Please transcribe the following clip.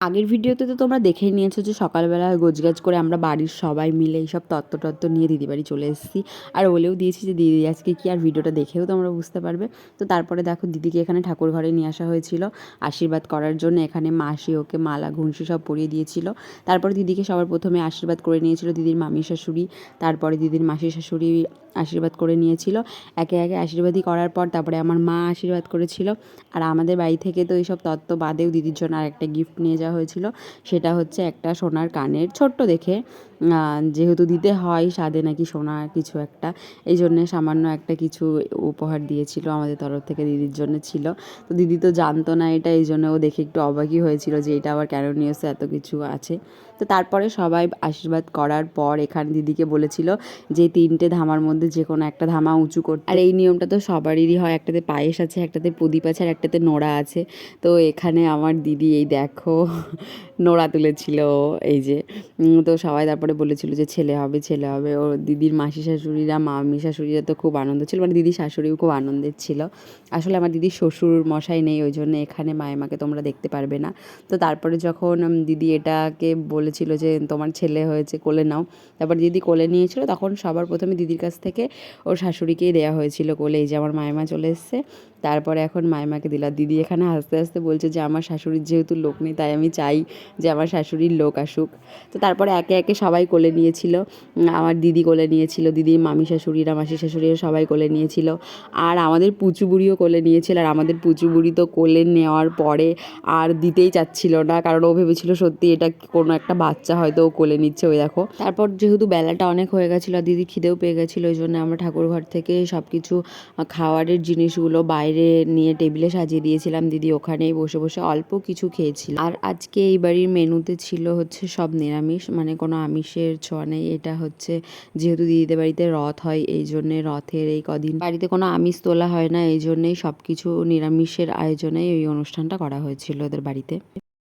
আগের ভিডিওতে তো তোমরা দেখেই নিয়েছো যে সকালবেলা গোছগাছ করে আমরা বাড়ির সবাই মিলে এইসব তত্ত্ব নিয়ে দিদি বাড়ি চলে এসেছি, আর বলেও দিয়েছি যে দিদি আজকে কি, আর ভিডিওটা দেখেও তোমরা বুঝতে পারবে। তো তারপরে দেখো দিদিকে এখানে ঠাকুর ঘরে নিয়ে আসা হয়েছিল আশীর্বাদ করার জন্য। এখানে মাসি ওকে মালা ঘুংসি সব পরিয়ে দিয়েছিল। তারপরে দিদিকে সবার প্রথমে আশীর্বাদ করে নিয়েছিল দিদির মামি শাশুড়ি, তারপরে দিদির মাসি শাশুড়ি আশীর্বাদ করে নিয়েছিল। একে একে আশীর্বাদই করার পর তারপরে আমার মা আশীর্বাদ করেছিল। আর আমাদের বাড়ি থেকে তো এইসব তত্ত্ব বাদেও দিদির জন্য আরেকটা গিফট নিয়ে যাওয়া হয়েছিল। সেটা হচ্ছে একটা সোনার কানের, ছোট্ট দেখে, যেহেতু দিতে হয় স্বাদে নাকি সোনা কিছু একটা, এই জন্যে সামান্য একটা কিছু উপহার দিয়েছিল আমাদের তরফ থেকে, দিদির জন্য ছিল। তো দিদি তো জানতো না এটা, এই জন্য ও দেখে একটু অবাকই হয়েছিল যে এটা আবার কেন নিয়ে এসে, এত কিছু আছে। তো তারপরে সবাই আশীর্বাদ করার পর এখানে দিদিকে বলেছিল যে 3টে ধামার মধ্যে যে কোনো একটা ধামা উঁচু করতে। আর এই নিয়মটা তো সবারই হয়, একটাতে পায়েস আছে, একটাতে প্রদীপ আছে, আর একটাতে নোড়া আছে। তো এখানে আমার দিদি এই দেখো নোড়া তুলেছিল, এই যে। তো সবাই তারপরে বলেছিল যে ছেলে হবে ছেলে হবে। ও দিদির মাসি শাশুড়িরা মামি শাশুড়িরা তো খুব আনন্দ ছিল, মানে দিদির শাশুড়িও খুব আনন্দের ছিল। আসলে আমার দিদির শ্বশুর মশাই নেই, ওই জন্য এখানে মায়েমাকে তোমরা দেখতে পারবে না। তো তারপরে যখন দিদি এটাকে বলেছিল যে তোমার ছেলে হয়েছে কোলে নাও, তারপর দিদি কোলে নিয়েছিল, তখন সবার প্রথমে দিদির কাছ থেকে ওর শাশুড়িকেই দেওয়া হয়েছিল কোলে। এই যে আমার মায়েমা চলে এসছে, তারপরে এখন মায়েমাকে দিলাম। দিদি এখানে হাসতে হাসতে বলছে যে আমার শাশুড়ির যেহেতু লোক নেই তাই আমি চাই যে আমার শাশুড়ির লোক আসুক। তো তারপরে একে একে সবাই কোলে নিয়েছিল। আমার দিদি কোলে নিয়েছিল, দিদির মামি শাশুড়িরা মাসি শাশুড়িরা সবাই কোলে নিয়েছিল, আর আমাদের পুচু বুড়িও কোলে নিয়েছিল। আর আমাদের পুচু বুড়ি তো কোলে নেওয়ার পরে আর দিতেই চাচ্ছিল না, কারণ ও ভেবেছিল সত্যি এটা কোনো একটা বাচ্চা হয়তো ও কোলে নিচ্ছে, ওই দেখো। তারপর যেহেতু বেলাটা অনেক হয়ে গেছিলো আর দিদি খিদেও পেয়ে গেছিলো, ওই জন্য আমরা ঠাকুর ঘর থেকে সব কিছু খাওয়ারের জিনিসগুলো বাইরে নিয়ে টেবিলে সাজিয়ে দিয়েছিলাম। দিদি ওখানেই বসে বসে অল্প কিছু খেয়েছিল। আর আজকে এই বাড়ির মেনুতে ছিল হচ্ছে সব নিরামিষ, মানে কোনো আমিষের ছোঁয়া নেই। এটা হচ্ছে যেহেতু দিদিদের বাড়িতে রথ হয়, এই জন্যে রথের এই কদিন বাড়িতে কোনো আমিষ তোলা হয় না, এই জন্যেই সব কিছু নিরামিষের আয়োজনেই এই অনুষ্ঠানটা করা হয়েছিল ওদের বাড়িতে।